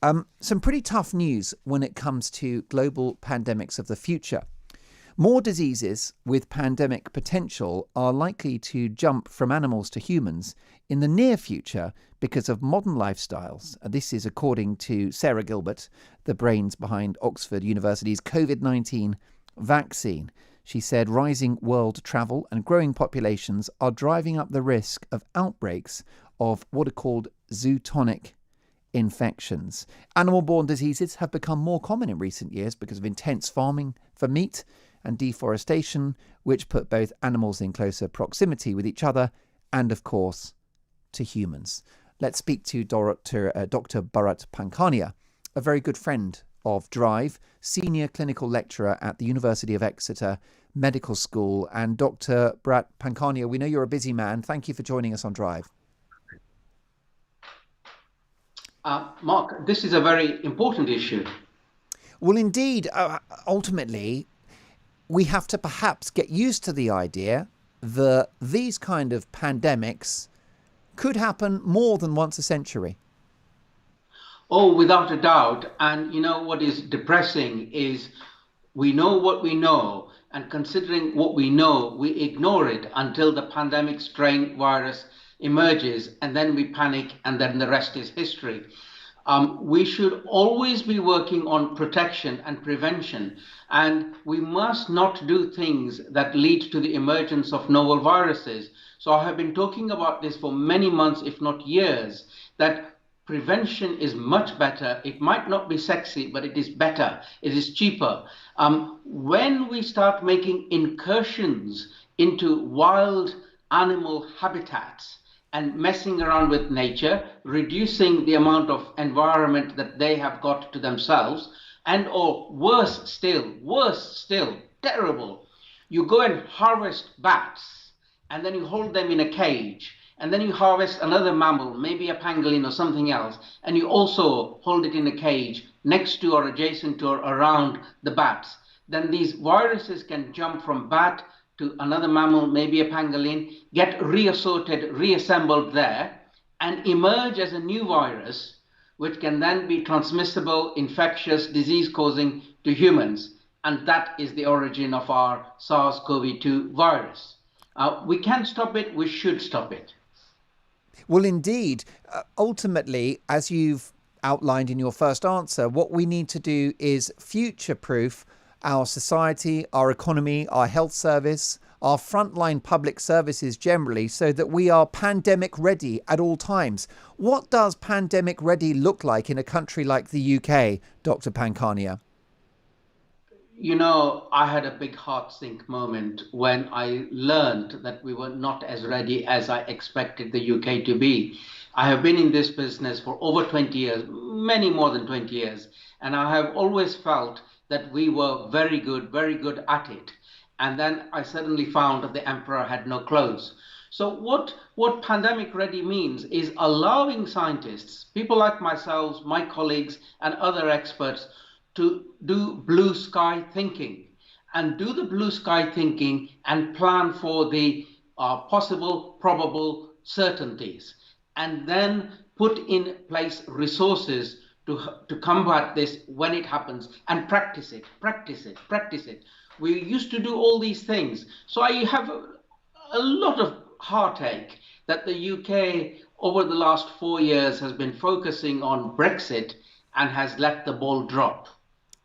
Some pretty tough news when it comes to global pandemics of the future. More diseases with pandemic potential are likely to jump from animals to humans in the near future because of modern lifestyles. This is according to Sarah Gilbert, the brains behind Oxford University's COVID-19 vaccine. She said rising world travel and growing populations are driving up the risk of outbreaks of what are called zootonic infections. Animal-borne diseases have become more common in recent years because of intense farming for meat and deforestation, which put both animals in closer proximity with each other and, of course, to humans. Let's speak to Dr. Bharat Pankhania, a very good friend of Drive, senior clinical lecturer at the University of Exeter Medical School. And Dr. Bharat Pankhania, we know you're a busy man. Thank you for joining us on Drive. Mark, this is a very important issue. Well, indeed, ultimately, we have to perhaps get used to the idea that these kind of pandemics could happen more than once a century. Oh, without a doubt. And you know what is depressing is we know what we know, and considering what we know, we ignore it until the pandemic strain virus emerges, and then we panic, and then the rest is history. We should always be working on protection and prevention, and we must not do things that lead to the emergence of novel viruses. So I have been talking about this for many months, if not years, that prevention is much better. It might not be sexy, but it is better. It is cheaper. When we start making incursions into wild animal habitats, and messing around with nature, reducing the amount of environment that they have got to themselves, and or worse still, terrible, you go and harvest bats, and then you hold them in a cage, and then you harvest another mammal, maybe a pangolin or something else, and you also hold it in a cage next to or adjacent to or around the bats. Then these viruses can jump from bat to another mammal, maybe a pangolin, get reassorted, reassembled there, and emerge as a new virus, which can then be transmissible, infectious, disease-causing to humans. And that is the origin of our SARS-CoV-2 virus. We can't stop it, we should stop it. Well, indeed. Ultimately, as you've outlined in your first answer, what we need to do is future-proof our society, our economy, our health service, our frontline public services generally, so that we are pandemic ready at all times. What does pandemic ready look like in a country like the UK, Dr. Pankhania? You know, I had a big heart sink moment when I learned that we were not as ready as I expected the UK to be. I have been in this business for over 20 years, many more than 20 years, and I have always felt that we were very good at it. And then I suddenly found that the emperor had no clothes. So what pandemic ready means is allowing scientists, people like myself, my colleagues, and other experts to do blue sky thinking, and do the blue sky thinking and plan for the possible, probable certainties, and then put in place resources to combat this when it happens, and practice it. We used to do all these things. So I have a lot of heartache that the UK over the last 4 years has been focusing on Brexit and has let the ball drop.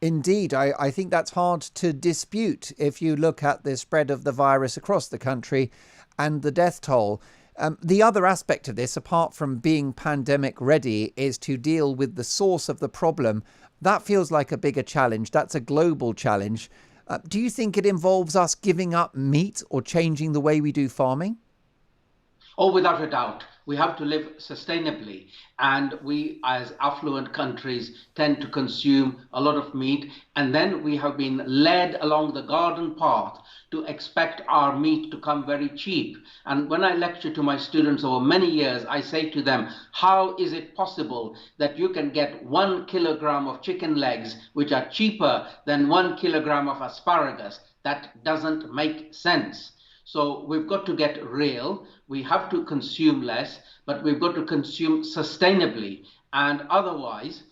Indeed, I think that's hard to dispute if you look at the spread of the virus across the country and the death toll. The other aspect of this, apart from being pandemic ready, is to deal with the source of the problem. That feels like a bigger challenge. That's a global challenge. Do you think it involves us giving up meat or changing the way we do farming? Oh, without a doubt. We have to live sustainably, and we as affluent countries tend to consume a lot of meat, and then we have been led along the garden path to expect our meat to come very cheap. And when I lecture to my students over many years, I say to them, how is it possible that you can get 1 kilogram of chicken legs which are cheaper than 1 kilogram of asparagus? That doesn't make sense. So we've got to get real. We have to consume less, but we've got to consume sustainably. And otherwise,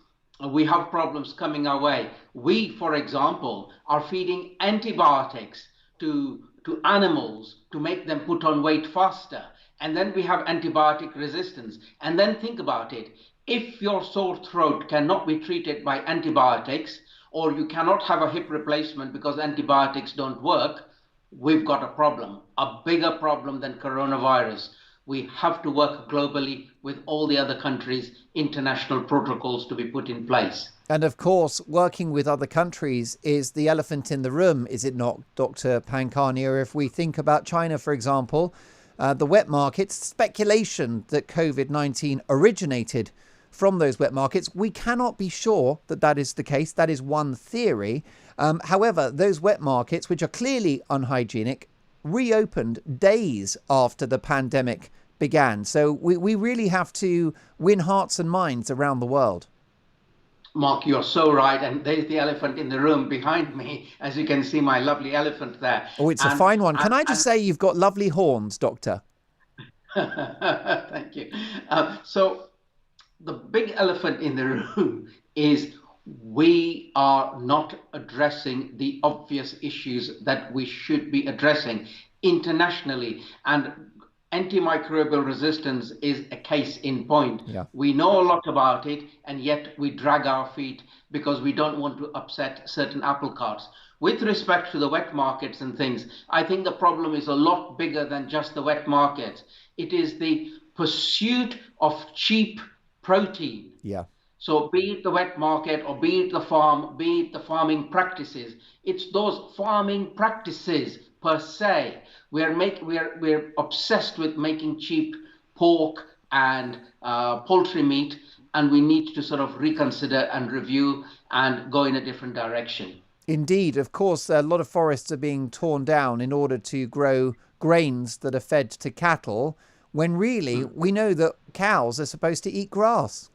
we have problems coming our way. We, for example, are feeding antibiotics to animals to make them put on weight faster. And then we have antibiotic resistance. And then think about it. If your sore throat cannot be treated by antibiotics, or you cannot have a hip replacement because antibiotics don't work, we've got a problem, a bigger problem than coronavirus. We have to work globally with all the other countries, international protocols to be put in place. And of course, working with other countries is the elephant in the room, is it not, Dr. Pankania? If we think about China, for example, the wet markets, speculation that COVID-19 originated from those wet markets. We cannot be sure that that is the case. That is one theory. However, those wet markets, which are clearly unhygienic, reopened days after the pandemic began. So we really have to win hearts and minds around the world. Mark, you're so right. And there's the elephant in the room behind me. As you can see, my lovely elephant there. Oh, it's a fine one. Can I just say you've got lovely horns, Doctor? Thank you. So the big elephant in the room is we are not addressing the obvious issues that we should be addressing internationally. And antimicrobial resistance is a case in point. Yeah. We know a lot about it, and yet we drag our feet because we don't want to upset certain apple carts. With respect to the wet markets and things, I think the problem is a lot bigger than just the wet markets. It is the pursuit of cheap protein. Yeah. So be it the wet market or be it the farm, be it the farming practices, it's those farming practices per se. We're obsessed with making cheap pork and poultry meat, and we need to sort of reconsider and review and go in a different direction. Indeed. Of course, a lot of forests are being torn down in order to grow grains that are fed to cattle, when really we know that cows are supposed to eat grass.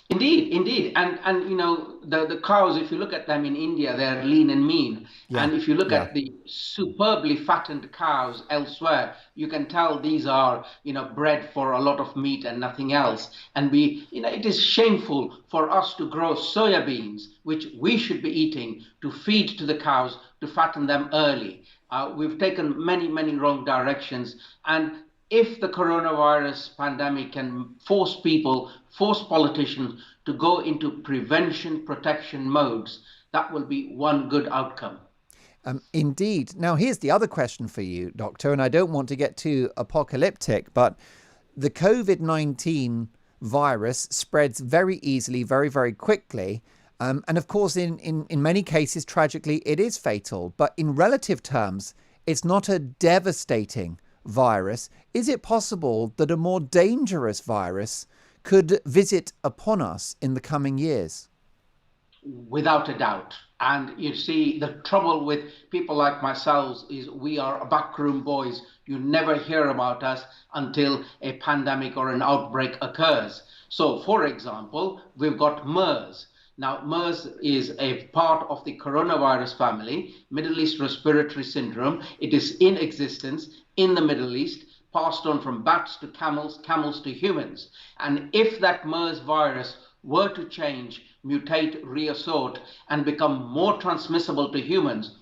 Indeed. And you know, the cows, if you look at them in India, they're lean and mean. Yeah. And if you look Yeah. at the superbly fattened cows elsewhere, you can tell these are, you know, bred for a lot of meat and nothing else. And it is shameful for us to grow soya beans, which we should be eating, to feed to the cows, to fatten them early. We've taken many, many wrong directions. And if the coronavirus pandemic can force politicians to go into prevention protection modes, that will be one good outcome. Indeed. Now, here's the other question for you, Doctor, and I don't want to get too apocalyptic, but the COVID-19 virus spreads very easily, very, very quickly. And of course, in many cases, tragically, it is fatal. But in relative terms, it's not a devastating virus. Is it possible that a more dangerous virus could visit upon us in the coming years? Without a doubt. And you see, the trouble with people like myself is we are backroom boys. You never hear about us until a pandemic or an outbreak occurs. So, for example, we've got MERS. Now, MERS is a part of the coronavirus family, Middle East Respiratory Syndrome. It is in existence in the Middle East, passed on from bats to camels, camels to humans. And if that MERS virus were to change, mutate, reassort, and become more transmissible to humans,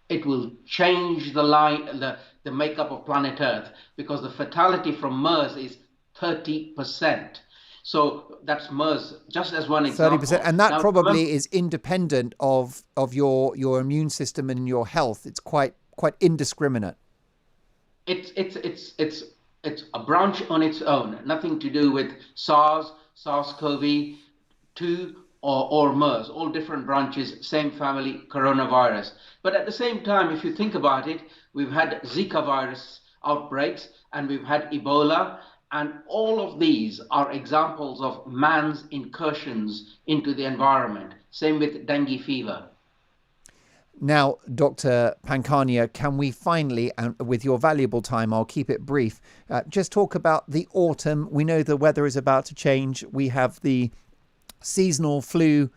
it will change the makeup of planet Earth, because the fatality from MERS is 30%. So that's MERS, just as one example. 30%, and that now, probably is independent of your immune system and your health. It's quite indiscriminate. It's a branch on its own, nothing to do with SARS-CoV-2 or MERS, all different branches, same family, coronavirus. But at the same time, if you think about it, we've had Zika virus outbreaks and we've had Ebola, and all of these are examples of man's incursions into the environment. Same with dengue fever. Now, Dr. Pankania, can we finally, and with your valuable time, I'll keep it brief, just talk about the autumn. We know the weather is about to change. We have the seasonal flu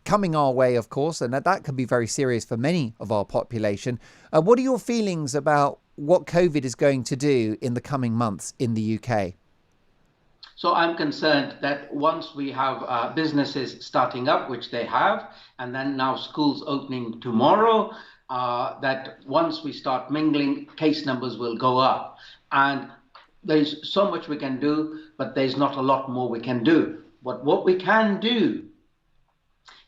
coming our way, of course, and that could be very serious for many of our population. What are your feelings about what COVID is going to do in the coming months in the UK? So I'm concerned that once we have businesses starting up, which they have, and then now schools opening tomorrow, that once we start mingling, case numbers will go up. And there's so much we can do, but there's not a lot more we can do. But what we can do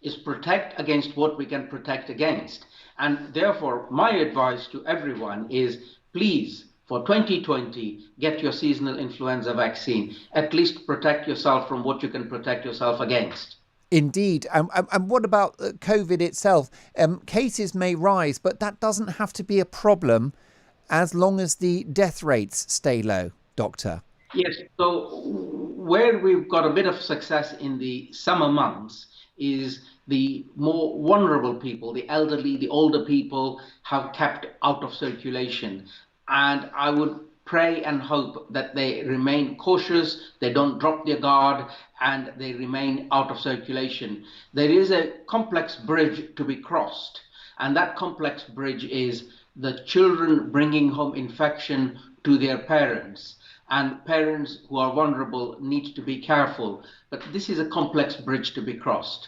is protect against what we can protect against. And therefore, my advice to everyone is please, for 2020, get your seasonal influenza vaccine. At least protect yourself from what you can protect yourself against. Indeed. And what about COVID itself? Cases may rise, but that doesn't have to be a problem as long as the death rates stay low, Doctor. Yes, so where we've got a bit of success in the summer months is the more vulnerable people, the elderly, the older people have kept out of circulation. And I would pray and hope that they remain cautious, they don't drop their guard, and they remain out of circulation. There is a complex bridge to be crossed, and that complex bridge is the children bringing home infection to their parents. And parents who are vulnerable need to be careful. But this is a complex bridge to be crossed.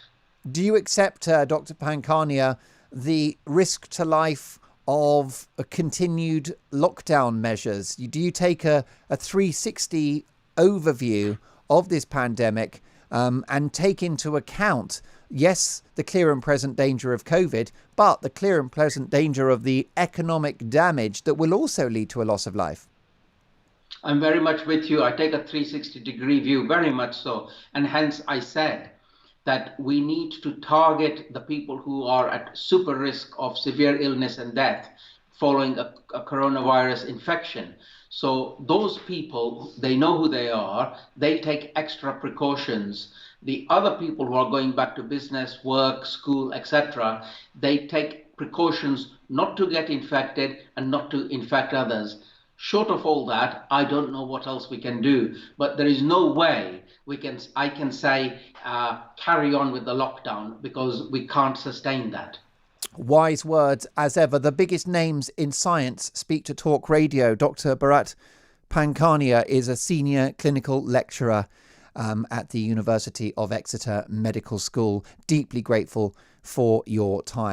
Do you accept, Dr. Pankania, the risk to life of continued lockdown measures? Do you take a 360 overview of this pandemic and take into account, yes, the clear and present danger of COVID, but the clear and present danger of the economic damage that will also lead to a loss of life? I'm very much with you. I take a 360-degree view, very much so. And hence I said that we need to target the people who are at super risk of severe illness and death following a coronavirus infection. So those people, they know who they are, they take extra precautions. The other people who are going back to business, work, school, etc., they take precautions not to get infected and not to infect others. Short of all that, I don't know what else we can do. But there is no way I can say carry on with the lockdown, because we can't sustain that. Wise words as ever. The biggest names in science speak to Talk Radio. Dr. Bharat Pankania is a senior clinical lecturer at the University of Exeter Medical School. Deeply grateful for your time.